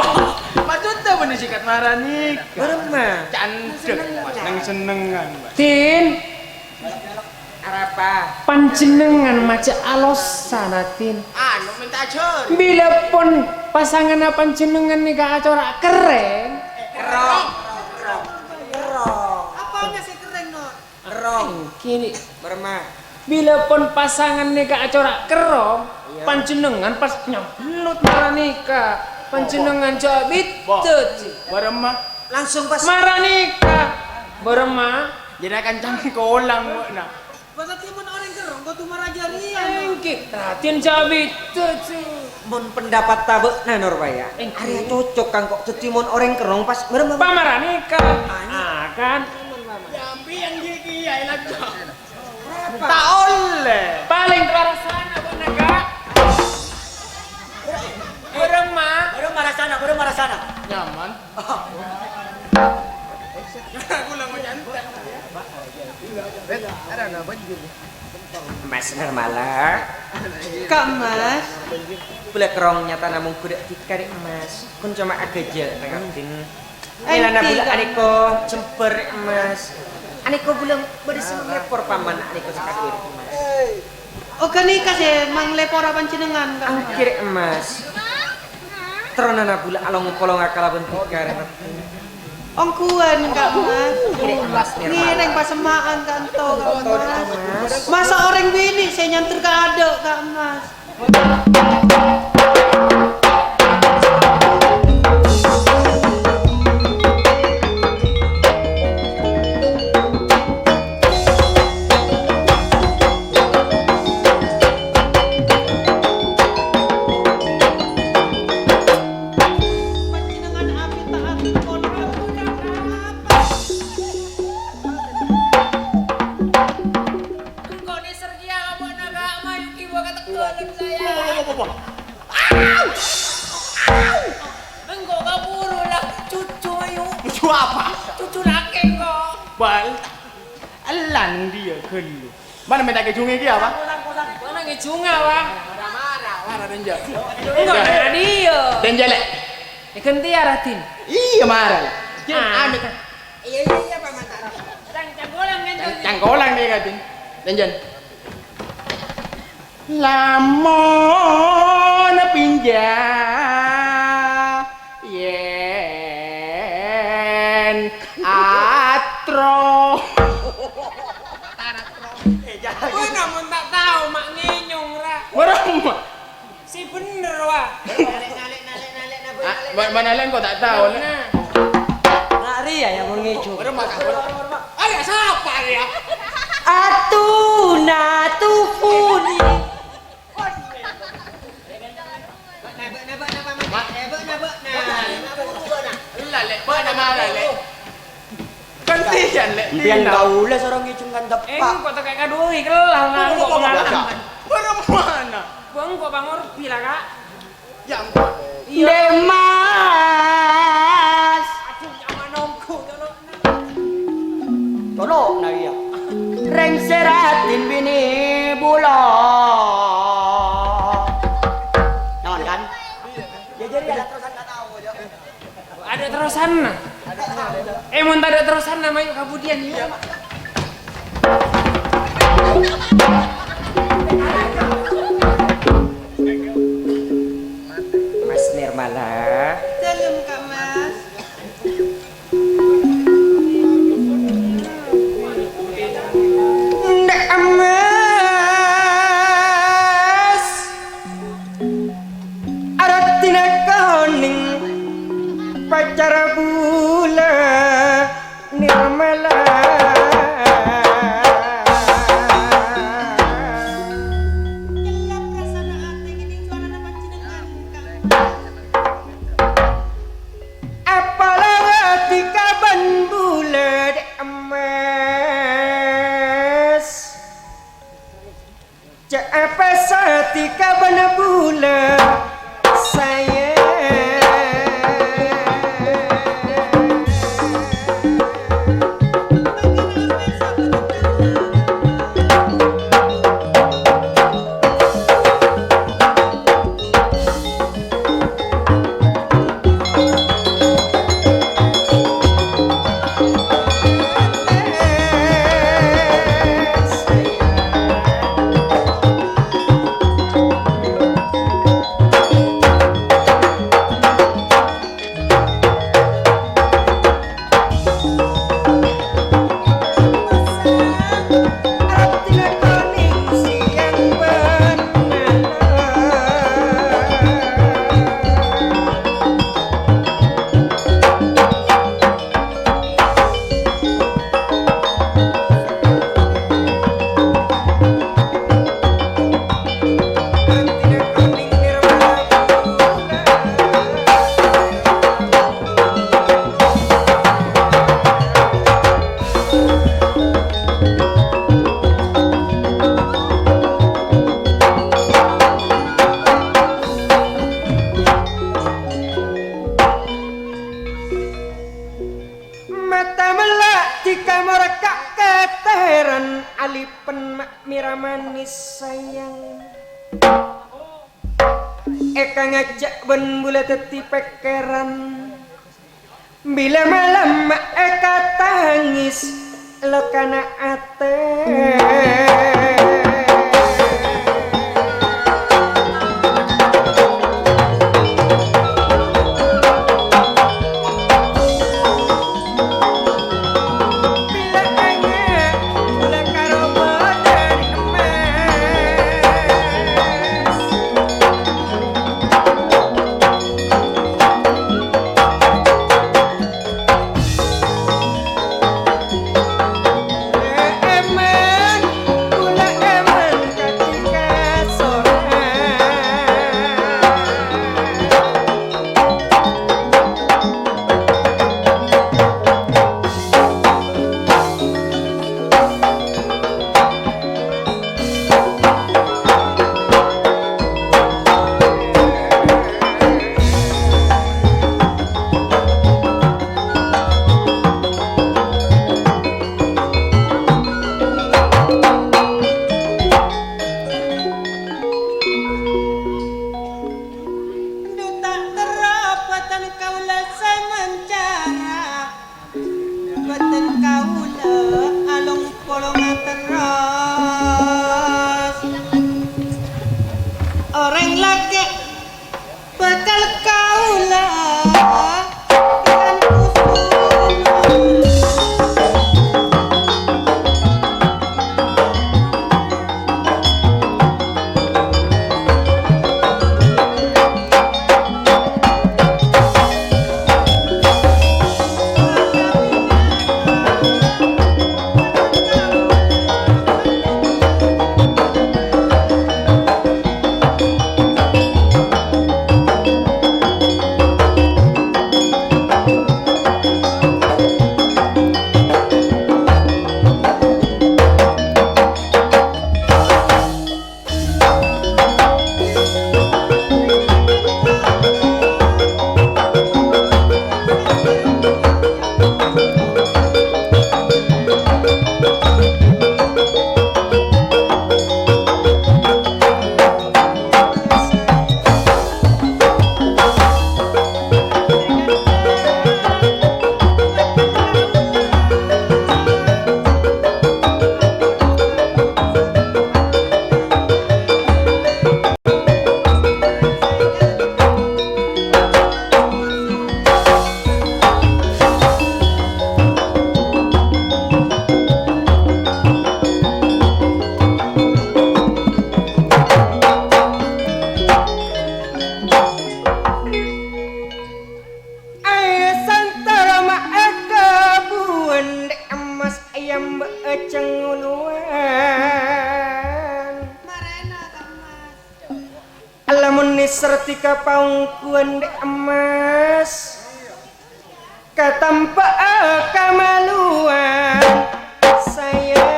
Maksudnya bener sikat marani. Beremah. Cantik Mas, nang senengan. Tin, Apa? panjenengan maca alosan Tin. Anu minta ajar. Bila pun pasangan panjenengan nika acara keren. Kerong. Apanya sih keren no? Kerong. Kini, Beremah. bila pun pasangan nika acara kerong, panjenengan pas nyamblut maranika, panjenengan jabit tuh. Baremah Langsung pas. Maranika, berema. jadi akan cangkolang na. Bahasa timun orang kerong kau tuh marajarian. Engki, ratin jabit tuh. Mun pendapat tabek na Nurbaya. Area cocok kang kok tetimon orang kerong pas beremah. Pamaranika, kan? Jambi yang gigi ya enak. Tak oleh. Paling ke arah sana, Bu Naga. Berema. Baru marah sana. Nyaman. Gula mau nyantai. Mas Nirmala. Kak Mas. Bula kerong nyata namun kuda tika dek Mas. Kun cuma agaja tengatin. Engki, Elana bula Kak. aniko cemper Mas. Aniko bulang bersih lepor paman aniko sekadur Mas. Oh kanika sih mang lepora pancinengan Kak Mas. Angkir Mas. Teronana bula along kolong akala bentukar. Ongkuan Kak Mas. Kiri Mas Nirmala. Nireng pasemaan kanto Kak Mas. Masa orang bini saya nyantur ke aduk Kak Mas. Pancinengan abi tak kon apa? Kok ni sergia kamu naga mayu kibo kata keluarga saya. Engkau kaburu lah cucu ayu. Cucu apa? Cucu nakeng kok. Bal. Alan dia kelu. Mana minta ke jungi dia apa? Mana ngejunga wah. Marah denja. Enggak ada dia. Denja lek. Ikan tiara tin. Iya marah lah. Ah. Amit kan. Iya paman tak. Canggolang kan Jon. Canggolang nih katin. Danjen. Lamun pinjam yen atro. Gue namun tak tahu mak ngenyong ra. Barang Si bener wah. mana lain kau tak tahu. Nah. Ngari ya yang mengejo. Ayo siapa ya? Atuna tufuni. Lek, mana mana lek. Gantian lek. Biar kau lah seorang ngejung kan Kok tepak. tak kayak kadoi kelah nang kok pengalaman. Barang mana? Bang kok bangor bila kak? Yang Demas. Aduh jangan nongku tolong. Tolong na iya. Reng seratin bini bulan. Jangan kan? Ya jadi ada terusan tak tahu aja. Ada terusan nah. Mun tak ada terusan nama yuk kemudian yuk. Mas Nirmala. Dalam Kak Mas. Ndak emas. Aratina koning pacar bula Nirmala. Gelap rasana ate gini suara nama jenengan Kak. Apalagi kaban bulan emas. Apa sati kaban bulan saya. Mata melak jika merekak keteran alipen mak mira manis sayang. Eka ngajak ben bula teti pekeran. Bila malam mak eka tangis lo kana ate. Emen bakal kaula kan usul. Sertika paungkuan dek emas katampa kamaluan saya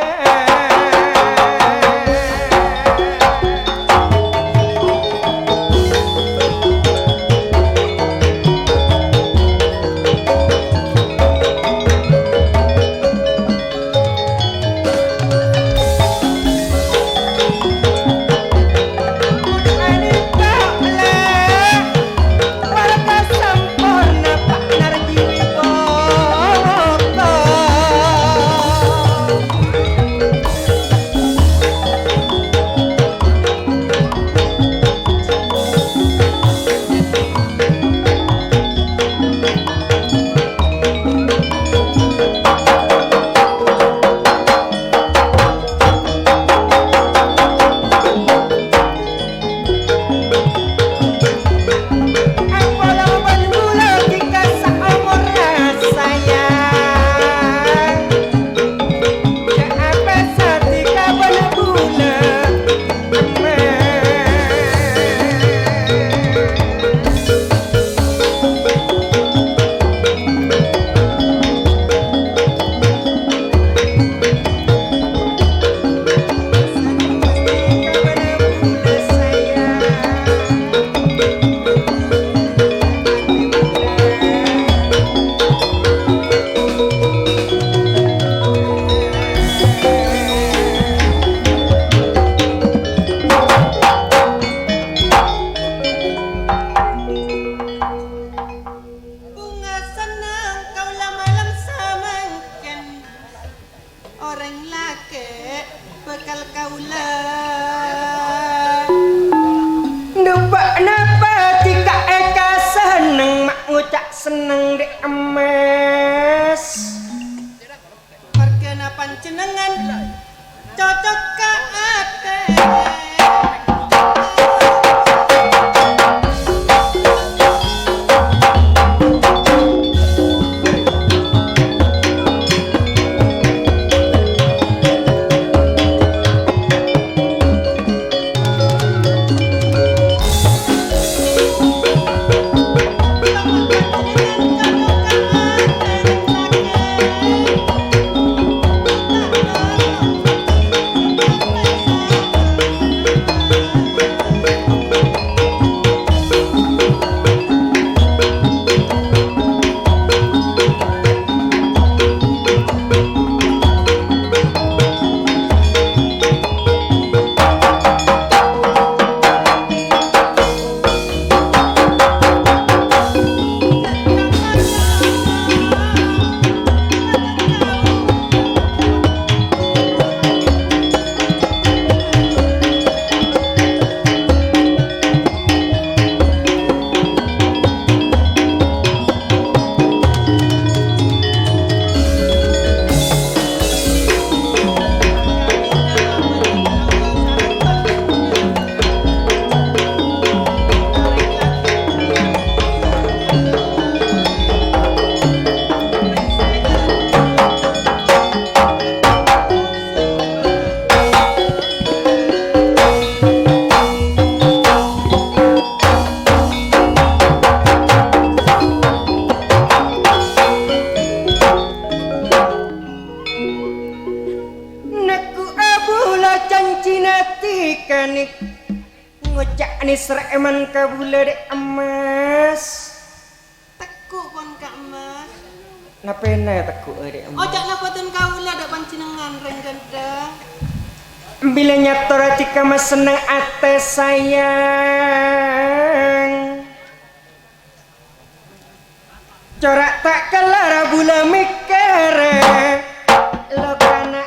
seneng dek emas Margana panjenengan cocok ka ate Thank you. serak eman kabula dek emas. Tekuk pun Kak Mas. Napena tekuk dek emas. Ojak napa tun kaula dak pancinengan renggenda. Bila nyator tika mas seneng ate sayang. Corak tak kelar bula mikir lo kana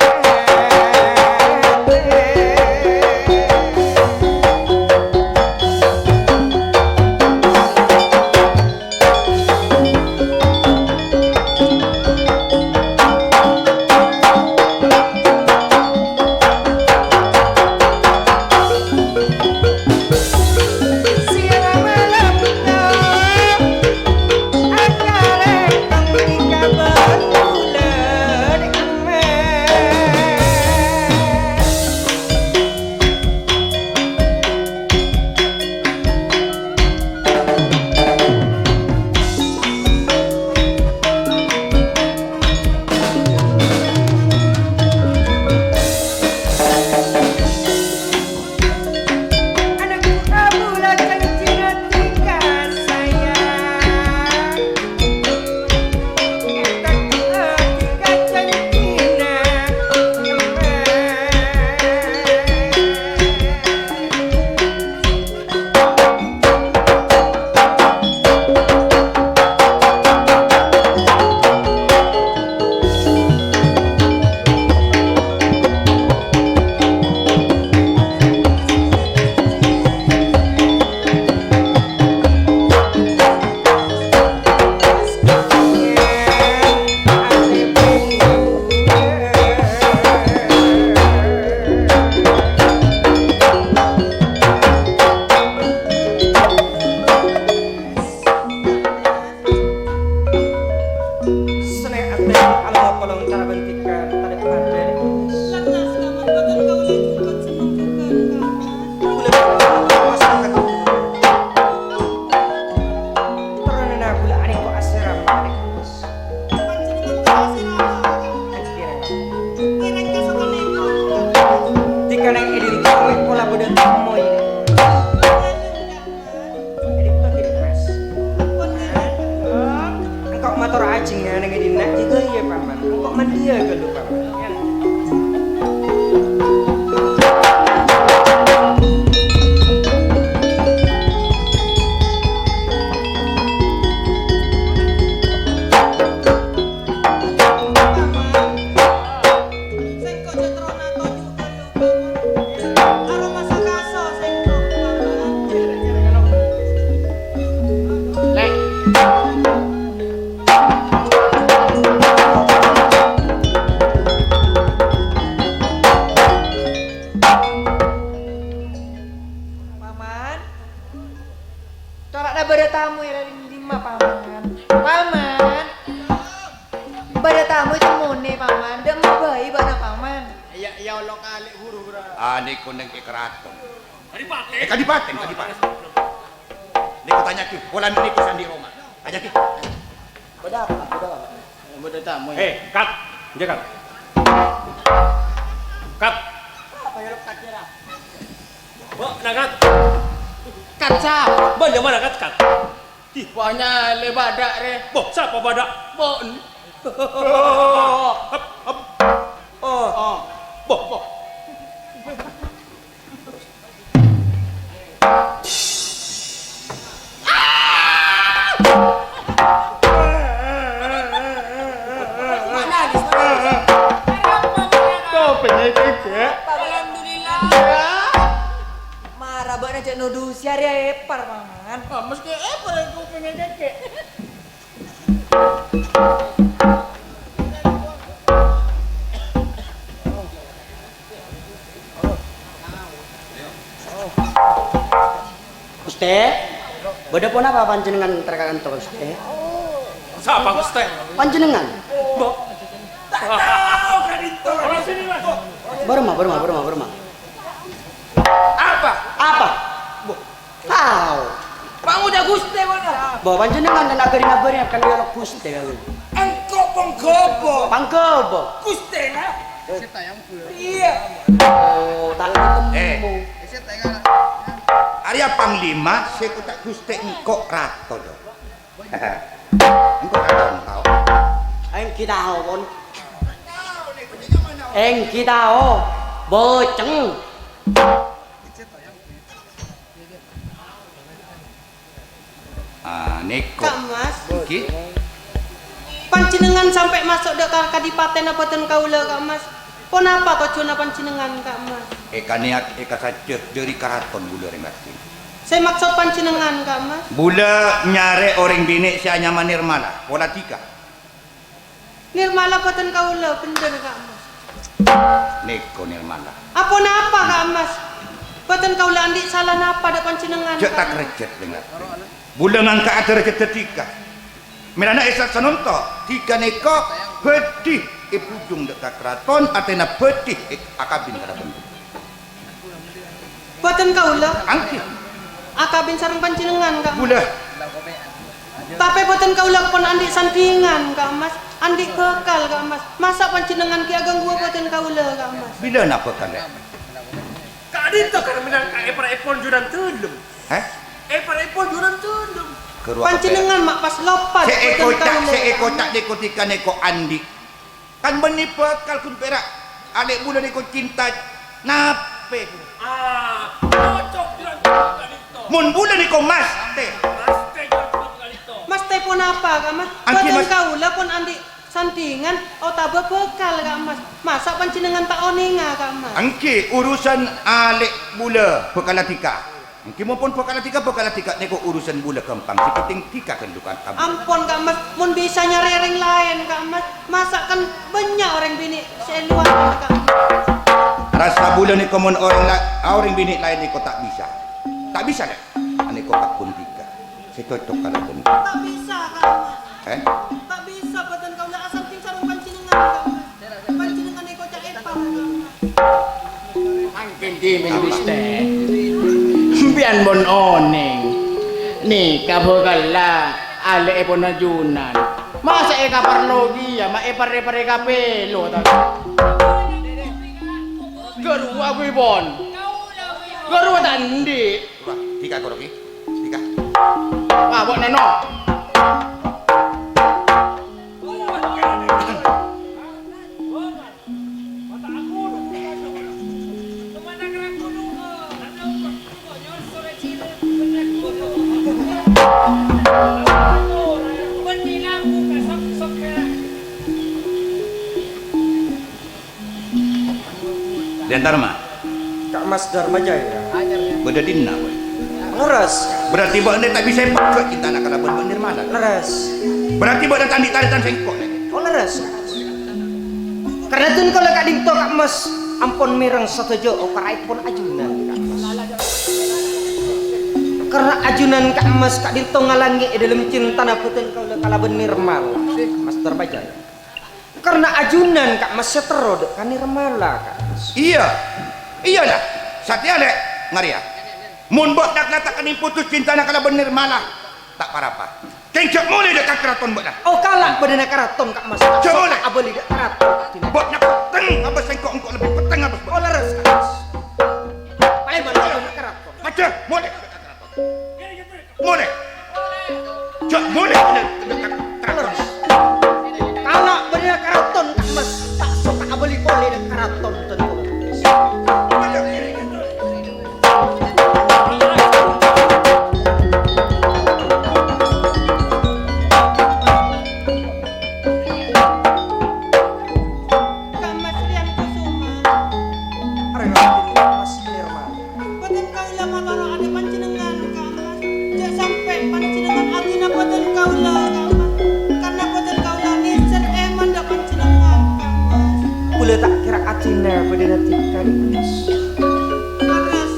Kadipaten. Niku tanya ki, bola niku sandi Roma. Aja ki. Beda tamu. Kat. Dia kat. Kat. Apa ya lo kat kira? Bo, nak kat. Kat siapa? Bo, yang mana kat? Tipanya lebadak re. Bo, siapa badak? Bo. Bo. Marah banget aja nuduh si Arya epar paman. Meski epar aku pengen kakek. Guste, beda pun apa panjenengan terkakan to Guste? Siapa Guste? Panjenengan. Tahu kan itu. Orang sini mas. Berma. Apa? Tahu. Bang udah Guste mana? Bawa panjenengan dan nagari akan dialog Guste kali. Engkau penggobo. Panggobo. Guste nah. Iya. Oh, tak ketemu. Arya Panglima saya tak gusti engkau rato do. Engkau tahu. Engki tahu pun. Engki tahu. Boceng. Neko. Kak Mas, Iki pancinengan sampai masuk dek kadipaten apa ten kaula Kak Mas. Kenapa kau cuna pancinengan Kak Mas? eka niat eka saja dari karaton bula remati. Saya maksud pancinengan Kak Mas. Bula nyare orang bini si anyaman Nirmala, pola tiga. Nirmala apa ten kaula bener Kak Mas. Neko Nirmala. Apa napa Kak Mas? Boten kaula andi salah napa dek pancinengan. Cek tak Kak Mas? recet dengar. Bula ngangka ada recet tiga. Merana esat sanonto tiga neko pedih ipujung dekat keraton atena pedih akabin keraton. Boten kaula Angki akabin sareng pancinengan Kak Mas. bula Tapi boten kaula pun andi sandingan Kak Mas. Andi bekal Kak Mas. Masa pancinengan ki agang gua boten kaula Kak Mas. bila napa kalian? Kak Adinto kan menang epon juran tulung. Heh? Epon juran tulung. Keruak Pancinengan mak pas lopat seeko boten cak kaula, seeko Kak cak Mas. neko tika neko andi kan menipu kalkun perak alek bula neko cinta nape Cocok juran tulung Kak Adinto. mun bula neko mas teh Mas teh juran tulung Kak Adinto. Mas teh pun apa Kak Mas? Angki, Boten Mas. kaula pun andi sandingan tabah bekal Kak Mas. Masa pancinengan tak oninga Kak Mas. angki urusan alek bula pekalatika angki maupun pekalatika neko urusan bula kempang sikiting tika kendukan tabu Ampun Kak Mas, mun bisa nyari orang lain Kak Mas. Masa kan banyak orang bini seluar Kak Mas. rasa bula neko mun orang bini lain neko tak bisa deh neko kakun tika secocok kalau pun Tak bisa Kak Mas. Tak bisa boten kaula asal ting sareng pancinengan Kak Mas. Pancinengan eko cak epar Kak Mas. Angkin di minus teh. Bian bon oning. Nih kabogala ale epon ajunan. Masa eka parlogi ya ma epar-epar eka pelo ta. Garua gue bon. Garua tandi. tika koroki tika Wah, bok neno. diantar mah Kak Mas Dharma Jaya. beda dinna boy. Leres, Berarti buat anda tak bisa pakai kita nak kalau buat Nirmala. leres. Berarti buat anda tanda sengkok lagi. Oh leres. Karena itu kalau Kak Dinto Kak Mas ampun mireng setuju okarai pun ajunan Kak Mas. Karena ajunan Kak Mas Kak Dinto ngalangi dalam cinta naputin kalau kalaban Nirmala Mas Dharma Jaya. Karena ajunan Kak Mas seterod kan Nirmala Kak Mas. Iya, iyalah. Satya lek ngaria. Mun bok nak natakan putus cinta nak kalau bener malah tak parapa. Kencok mulai dekat keraton bok dah. Oh kalah bedana karaton Kak Mas. Coba lek. Abeli dek karaton. Bok nak peteng, abas sengkok engkau lebih peteng abas. Oh leres Kak Mas. Paling mana bedana karaton. Macam mulai dekat keraton. Mulai. Cok mulai dekat keraton. Kalau bedana karaton Kak Mas tak suka abeli boleh dek karaton tentu. Kak Mas Rian Kusuma. Mas Nirmala. Boten kaula mabaro ada panjenengan Kak Mas. Jak sampai panjenengan atina boten kaula Kak Mas. Karena boten kaula niser eman dak panjenengan Kak Mas. Kula tak kira atina bedana tikar Mas. Leres.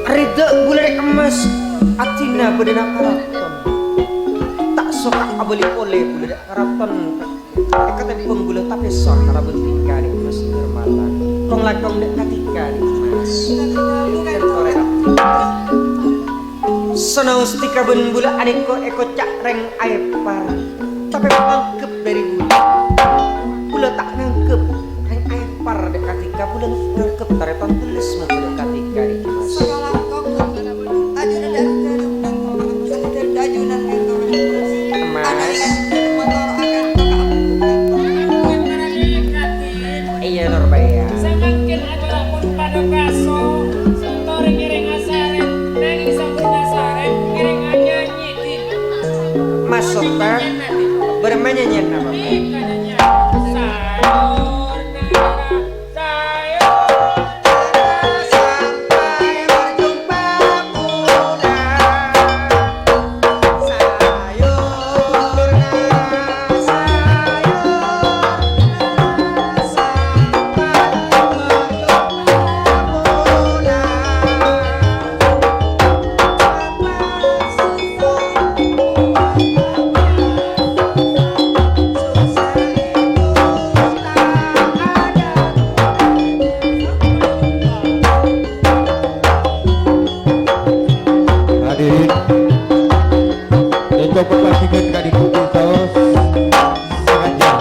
Rida bula dek Mas atina bedana karaton. Tak suka abeli oleh bula dek karaton. Kata penggula tapi sok kalau bentika dek Mas Nirmala. Kong lakong dek katika dek Mas. Senau stika ben bula aniko eko cak reng aepar. Tapi mangkep dari bula. Bula tak nangkep reng aepar dek katika bula nangkep tarepan tulis mau bula katika dek Mas. Ajunan Iya Nurbaya. Samangkin acara pun pada kaso, sore ngiring asaren, nanging sampun asaren, ngiring nyanyi tin. Masuk Pak. Bermain nyanyian apa? Hadirin, untuk pertandingan gak diikuti saus sengaja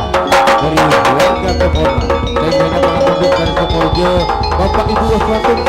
dari warga Pemona dan banyak para penduduk dari Semojo, Bapak Ibu Waswatun